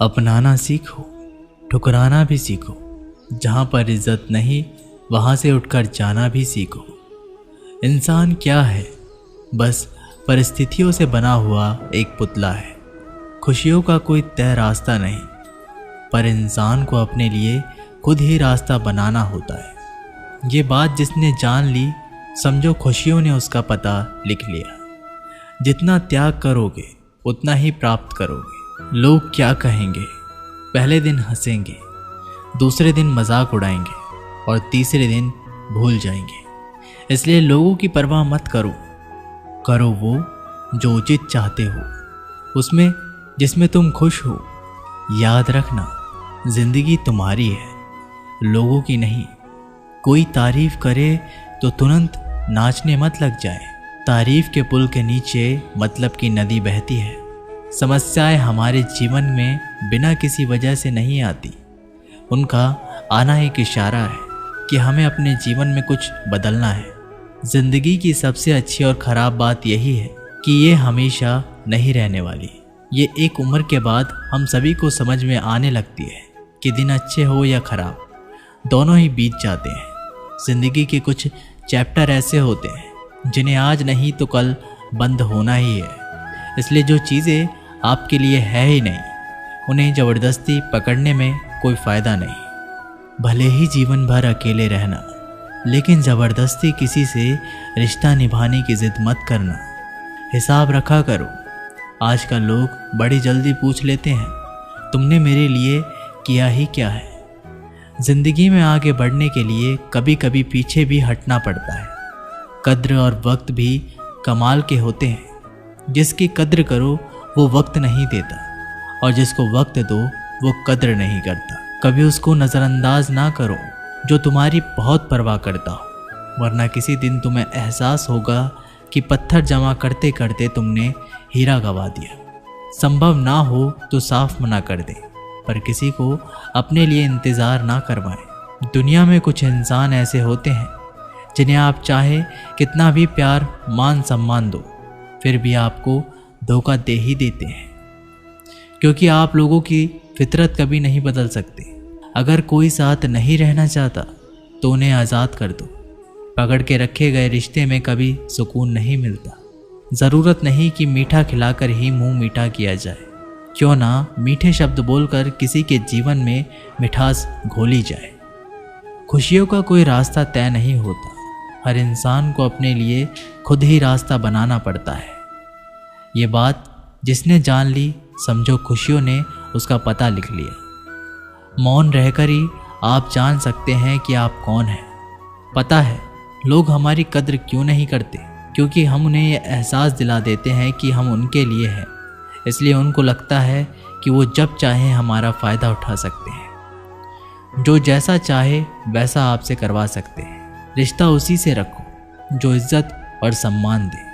अपनाना सीखो, ठुकराना भी सीखो। जहाँ पर इज्जत नहीं वहाँ से उठकर जाना भी सीखो। इंसान क्या है? बस परिस्थितियों से बना हुआ एक पुतला है। खुशियों का कोई तय रास्ता नहीं, पर इंसान को अपने लिए खुद ही रास्ता बनाना होता है। ये बात जिसने जान ली, समझो खुशियों ने उसका पता लिख लिया। जितना त्याग करोगे उतना ही प्राप्त करोगे। लोग क्या कहेंगे? पहले दिन हंसेंगे, दूसरे दिन मजाक उड़ाएंगे और तीसरे दिन भूल जाएंगे। इसलिए लोगों की परवाह मत करो। करो वो जो उचित चाहते हो, उसमें जिसमें तुम खुश हो। याद रखना, जिंदगी तुम्हारी है, लोगों की नहीं। कोई तारीफ करे तो तुरंत नाचने मत लग जाए। तारीफ के पुल के नीचे मतलब की नदी बहती है। समस्याएं हमारे जीवन में बिना किसी वजह से नहीं आती। उनका आना एक इशारा है कि हमें अपने जीवन में कुछ बदलना है। जिंदगी की सबसे अच्छी और ख़राब बात यही है कि ये हमेशा नहीं रहने वाली। ये एक उम्र के बाद हम सभी को समझ में आने लगती है कि दिन अच्छे हो या ख़राब, दोनों ही बीत जाते हैं। जिंदगी के कुछ चैप्टर ऐसे होते हैं जिन्हें आज नहीं तो कल बंद होना ही है। इसलिए जो चीज़ें आपके लिए है ही नहीं, उन्हें ज़बरदस्ती पकड़ने में कोई फ़ायदा नहीं। भले ही जीवन भर अकेले रहना, लेकिन ज़बरदस्ती किसी से रिश्ता निभाने की ज़िद मत करना। हिसाब रखा करो। आजकल लोग बड़ी जल्दी पूछ लेते हैं, तुमने मेरे लिए किया ही क्या है। ज़िंदगी में आगे बढ़ने के लिए कभी कभी पीछे भी हटना पड़ता है। कद्र और वक्त भी कमाल के होते हैं। जिसकी कद्र करो वो वक्त नहीं देता, और जिसको वक्त दो वो कद्र नहीं करता। कभी उसको नज़रअंदाज ना करो जो तुम्हारी बहुत परवाह करता हो, वरना किसी दिन तुम्हें एहसास होगा कि पत्थर जमा करते करते तुमने हीरा गंवा दिया। संभव ना हो तो साफ मना कर दे, पर किसी को अपने लिए इंतज़ार ना करवाएं। दुनिया में कुछ इंसान ऐसे होते हैं जिन्हें आप चाहे कितना भी प्यार मान सम्मान दो, फिर भी आपको धोखा दे ही देते हैं, क्योंकि आप लोगों की फितरत कभी नहीं बदल सकते। अगर कोई साथ नहीं रहना चाहता तो उन्हें आज़ाद कर दो। पकड़ के रखे गए रिश्ते में कभी सुकून नहीं मिलता। ज़रूरत नहीं कि मीठा खिलाकर ही मुंह मीठा किया जाए। क्यों ना मीठे शब्द बोलकर किसी के जीवन में मिठास घोली जाए। खुशियों का कोई रास्ता तय नहीं होता। हर इंसान को अपने लिए खुद ही रास्ता बनाना पड़ता है। ये बात जिसने जान ली, समझो खुशियों ने उसका पता लिख लिया। मौन रहकर ही आप जान सकते हैं कि आप कौन हैं। पता है लोग हमारी कद्र क्यों नहीं करते? क्योंकि हम उन्हें यह एहसास दिला देते हैं कि हम उनके लिए हैं। इसलिए उनको लगता है कि वो जब चाहें हमारा फ़ायदा उठा सकते हैं। जो जैसा चाहे वैसा आपसे करवा सकते हैं। रिश्ता उसी से रखो जो इज्जत और सम्मान दे।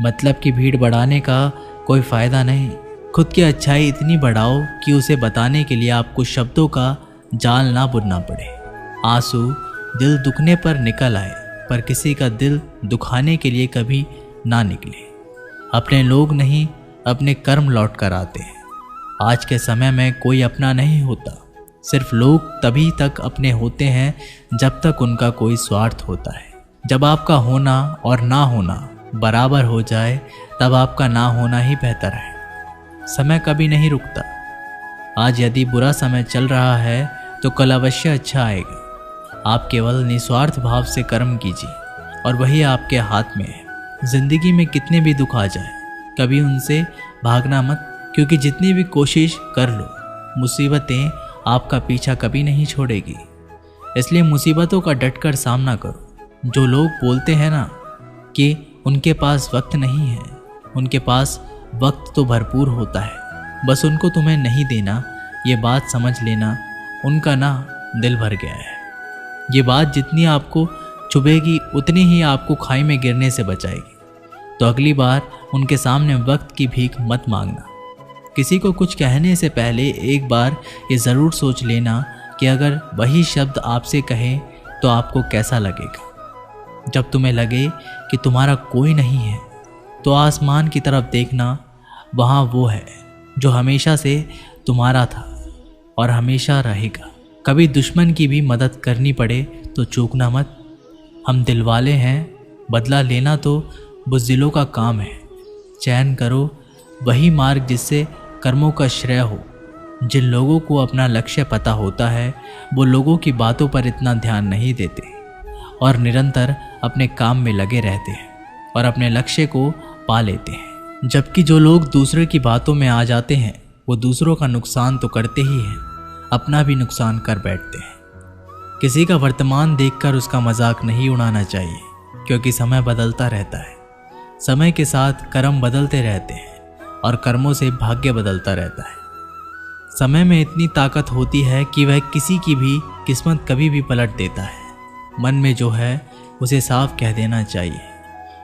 मतलब की भीड़ बढ़ाने का कोई फ़ायदा नहीं। खुद की अच्छाई इतनी बढ़ाओ कि उसे बताने के लिए आपको शब्दों का जाल ना बुनना पड़े। आंसू दिल दुखने पर निकल आए, पर किसी का दिल दुखाने के लिए कभी ना निकले। अपने लोग नहीं, अपने कर्म लौट कर आते हैं। आज के समय में कोई अपना नहीं होता। सिर्फ लोग तभी तक अपने होते हैं जब तक उनका कोई स्वार्थ होता है। जब आपका होना और ना होना बराबर हो जाए, तब आपका ना होना ही बेहतर है। समय कभी नहीं रुकता। आज यदि बुरा समय चल रहा है तो कल अवश्य अच्छा आएगा। आप केवल निस्वार्थ भाव से कर्म कीजिए और वही आपके हाथ में है। जिंदगी में कितने भी दुख आ जाए, कभी उनसे भागना मत, क्योंकि जितनी भी कोशिश कर लो, मुसीबतें आपका पीछा कभी नहीं छोड़ेगी। इसलिए मुसीबतों का डटकर सामना करो। जो लोग बोलते हैं ना कि उनके पास वक्त नहीं है, उनके पास वक्त तो भरपूर होता है, बस उनको तुम्हें नहीं देना। ये बात समझ लेना, उनका ना दिल भर गया है। ये बात जितनी आपको चुभेगी उतनी ही आपको खाई में गिरने से बचाएगी। तो अगली बार उनके सामने वक्त की भीख मत मांगना। किसी को कुछ कहने से पहले एक बार ये ज़रूर सोच लेना कि अगर वही शब्द आपसे कहें तो आपको कैसा लगेगा। जब तुम्हें लगे कि तुम्हारा कोई नहीं है तो आसमान की तरफ देखना, वहाँ वो है जो हमेशा से तुम्हारा था और हमेशा रहेगा। कभी दुश्मन की भी मदद करनी पड़े तो चूकना मत। हम दिलवाले हैं, बदला लेना तो बुज़दिलों का काम है। चयन करो वही मार्ग जिससे कर्मों का श्रेय हो। जिन लोगों को अपना लक्ष्य पता होता है वो लोगों की बातों पर इतना ध्यान नहीं देते और निरंतर अपने काम में लगे रहते हैं और अपने लक्ष्य को पा लेते हैं। जबकि जो लोग दूसरे की बातों में आ जाते हैं वो दूसरों का नुकसान तो करते ही हैं, अपना भी नुकसान कर बैठते हैं। किसी का वर्तमान देखकर उसका मजाक नहीं उड़ाना चाहिए, क्योंकि समय बदलता रहता है। समय के साथ कर्म बदलते रहते हैं और कर्मों से भाग्य बदलता रहता है। समय में इतनी ताकत होती है कि वह किसी की भी किस्मत कभी भी पलट देता है। मन में जो है उसे साफ कह देना चाहिए,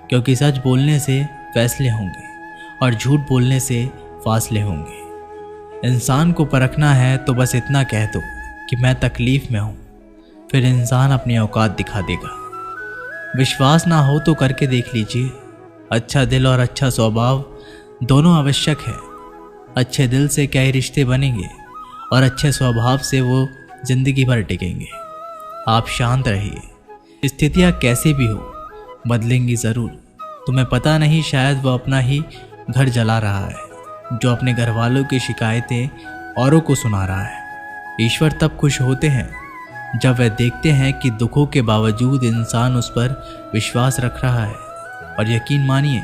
क्योंकि सच बोलने से फैसले होंगे और झूठ बोलने से फासले होंगे। इंसान को परखना है तो बस इतना कह दो कि मैं तकलीफ में हूँ, फिर इंसान अपनी औकात दिखा देगा। विश्वास ना हो तो करके देख लीजिए। अच्छा दिल और अच्छा स्वभाव दोनों आवश्यक है। अच्छे दिल से क्या ही रिश्ते बनेंगे और अच्छे स्वभाव से वो जिंदगी भर टिकेंगे। आप शांत रहिए। स्थितियाँ कैसे भी हो बदलेंगी ज़रूर। तुम्हें पता नहीं, शायद वो अपना ही घर जला रहा है जो अपने घर वालों की शिकायतें औरों को सुना रहा है। ईश्वर तब खुश होते हैं जब वह देखते हैं कि दुखों के बावजूद इंसान उस पर विश्वास रख रहा है। और यकीन मानिए,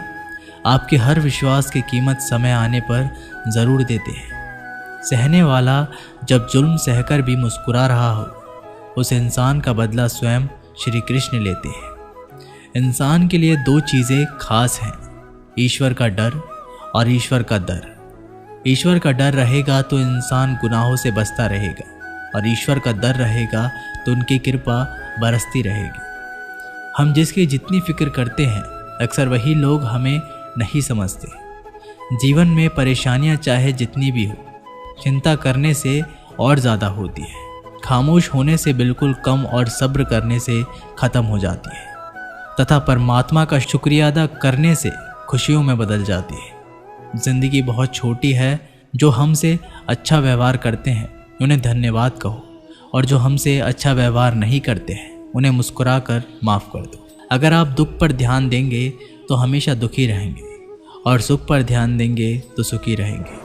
आपके हर विश्वास की कीमत समय आने पर ज़रूर देते हैं। सहने वाला जब जुल्म सहकर भी मुस्कुरा रहा हो, उस इंसान का बदला स्वयं श्री कृष्ण लेते हैं। इंसान के लिए दो चीज़ें खास हैं, ईश्वर का डर और ईश्वर का दर। ईश्वर का डर रहेगा तो इंसान गुनाहों से बचता रहेगा और ईश्वर का दर रहेगा तो उनकी कृपा बरसती रहेगी। हम जिसकी जितनी फिक्र करते हैं अक्सर वही लोग हमें नहीं समझते। जीवन में परेशानियां चाहे जितनी भी हो, चिंता करने से और ज़्यादा होती है। खामोश होने से बिल्कुल कम और सब्र करने से ख़त्म हो जाती है तथा परमात्मा का शुक्रिया अदा करने से खुशियों में बदल जाती है। ज़िंदगी बहुत छोटी है। जो हमसे अच्छा व्यवहार करते हैं उन्हें धन्यवाद कहो और जो हमसे अच्छा व्यवहार नहीं करते हैं उन्हें मुस्कुरा कर माफ़ कर दो। अगर आप दुख पर ध्यान देंगे तो हमेशा दुखी रहेंगे और सुख पर ध्यान देंगे तो सुखी रहेंगे।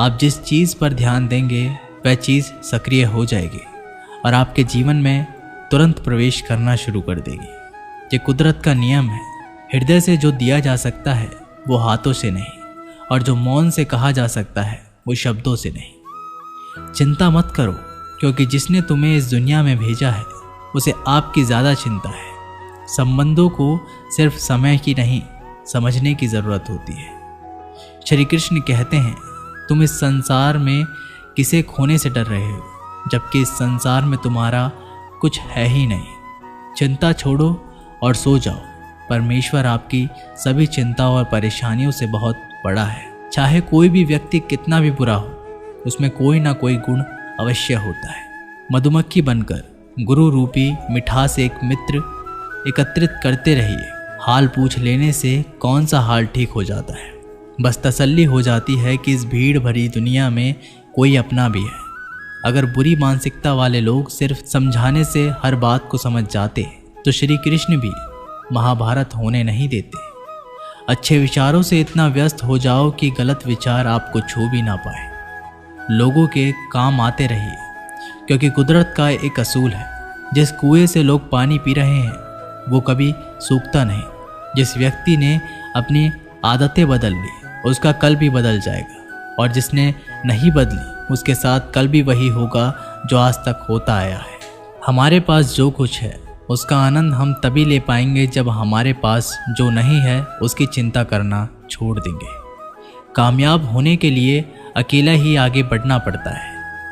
आप जिस चीज़ पर ध्यान देंगे वह चीज़ सक्रिय हो जाएगी और आपके जीवन में तुरंत प्रवेश करना शुरू कर देगी। ये कुदरत का नियम है। हृदय से जो दिया जा सकता है वो हाथों से नहीं, और जो मौन से कहा जा सकता है वो शब्दों से नहीं। चिंता मत करो, क्योंकि जिसने तुम्हें इस दुनिया में भेजा है उसे आपकी ज़्यादा चिंता है। संबंधों को सिर्फ समय की नहीं, समझने की ज़रूरत होती है। श्री कृष्ण कहते हैं, तुम इस संसार में किसे खोने से डर रहे हो, जबकि इस संसार में तुम्हारा कुछ है ही नहीं। चिंता छोड़ो और सो जाओ। परमेश्वर आपकी सभी चिंताओं और परेशानियों से बहुत बड़ा है। चाहे कोई भी व्यक्ति कितना भी बुरा हो, उसमें कोई ना कोई गुण अवश्य होता है। मधुमक्खी बनकर गुरु रूपी मिठास एक मित्र एकत्रित करते रहिए। हाल पूछ लेने से कौन सा हाल ठीक हो जाता है। बस तसल्ली हो जाती है कि इस भीड़ भरी दुनिया में कोई अपना भी है। अगर बुरी मानसिकता वाले लोग सिर्फ समझाने से हर बात को समझ जाते तो श्री कृष्ण भी महाभारत होने नहीं देते। अच्छे विचारों से इतना व्यस्त हो जाओ कि गलत विचार आपको छू भी ना पाए। लोगों के काम आते रहिए, क्योंकि कुदरत का एक असूल है, जिस कुएं से लोग पानी पी रहे हैं वो कभी सूखता नहीं। जिस व्यक्ति ने अपनी आदतें बदल ली उसका कल भी बदल जाएगा, और जिसने नहीं बदली उसके साथ कल भी वही होगा जो आज तक होता आया है। हमारे पास जो कुछ है उसका आनंद हम तभी ले पाएंगे जब हमारे पास जो नहीं है उसकी चिंता करना छोड़ देंगे। कामयाब होने के लिए अकेला ही आगे बढ़ना पड़ता है।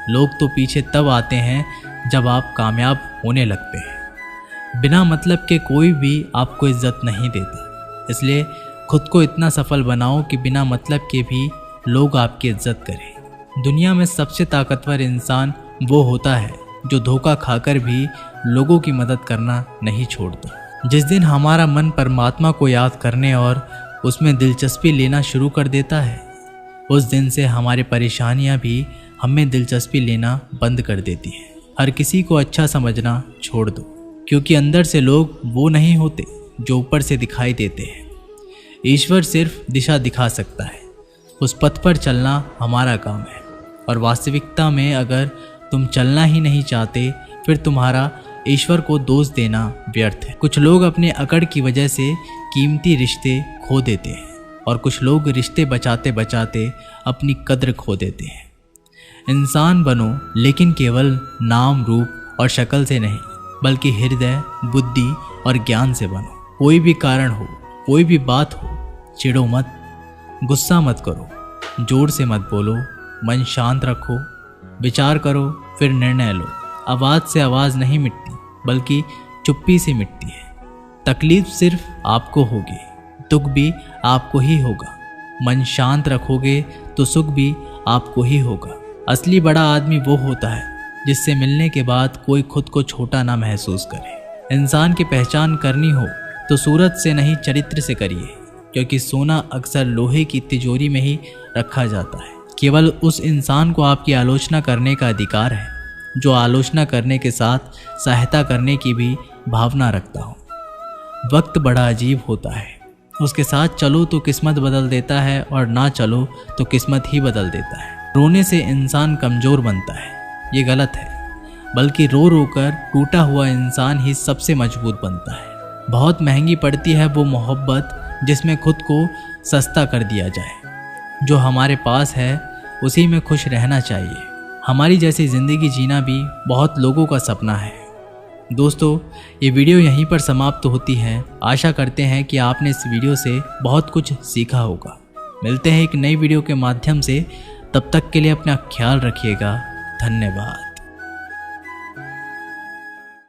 लोग तो पीछे तब आते हैं जब आप कामयाब होने लगते हैं। बिना मतलब के कोई भी आपको इज्जत नहीं देता, इसलिए खुद को इतना सफल बनाओ कि बिना मतलब के भी लोग आपकी इज्जत करें। दुनिया में सबसे ताकतवर इंसान वो होता है जो धोखा खाकर भी लोगों की मदद करना नहीं छोड़ता। जिस दिन हमारा मन परमात्मा को याद करने और उसमें दिलचस्पी लेना शुरू कर देता है, उस दिन से हमारी परेशानियां भी हमें दिलचस्पी लेना बंद कर देती हैं। हर किसी को अच्छा समझना छोड़ दो, क्योंकि अंदर से लोग वो नहीं होते जो ऊपर से दिखाई देते हैं। ईश्वर सिर्फ दिशा दिखा सकता है, उस पथ पर चलना हमारा काम है। और वास्तविकता में अगर तुम चलना ही नहीं चाहते, फिर तुम्हारा ईश्वर को दोष देना व्यर्थ है। कुछ लोग अपने अकड़ की वजह से कीमती रिश्ते खो देते हैं, और कुछ लोग रिश्ते बचाते बचाते अपनी कद्र खो देते हैं। इंसान बनो, लेकिन केवल नाम, रूप और शक्ल से नहीं, बल्कि हृदय, बुद्धि और ज्ञान से बनो। कोई भी कारण हो, कोई भी बात हो, चिढ़ो मत, गुस्सा मत करो, जोर से मत बोलो, मन शांत रखो, विचार करो, फिर निर्णय लो। आवाज़ से आवाज़ नहीं मिटती, बल्कि चुप्पी से मिटती है। तकलीफ सिर्फ आपको होगी, दुख भी आपको ही होगा। मन शांत रखोगे तो सुख भी आपको ही होगा। असली बड़ा आदमी वो होता है जिससे मिलने के बाद कोई खुद को छोटा ना महसूस करे। इंसान की पहचान करनी हो तो सूरत से नहीं, चरित्र से करिए, क्योंकि सोना अक्सर लोहे की तिजोरी में ही रखा जाता है। केवल उस इंसान को आपकी आलोचना करने का अधिकार है जो आलोचना करने के साथ सहायता करने की भी भावना रखता हो। वक्त बड़ा अजीब होता है, उसके साथ चलो तो किस्मत बदल देता है, और ना चलो तो किस्मत ही बदल देता है। रोने से इंसान कमज़ोर बनता है, ये गलत है, बल्कि रो रो कर टूटा हुआ इंसान ही सबसे मजबूत बनता है। बहुत महंगी पड़ती है वो मोहब्बत जिसमें खुद को सस्ता कर दिया जाए। जो हमारे पास है उसी में खुश रहना चाहिए। हमारी जैसी ज़िंदगी जीना भी बहुत लोगों का सपना है। दोस्तों, ये वीडियो यहीं पर समाप्त होती है। आशा करते हैं कि आपने इस वीडियो से बहुत कुछ सीखा होगा। मिलते हैं एक नई वीडियो के माध्यम से, तब तक के लिए अपना ख्याल रखिएगा। धन्यवाद।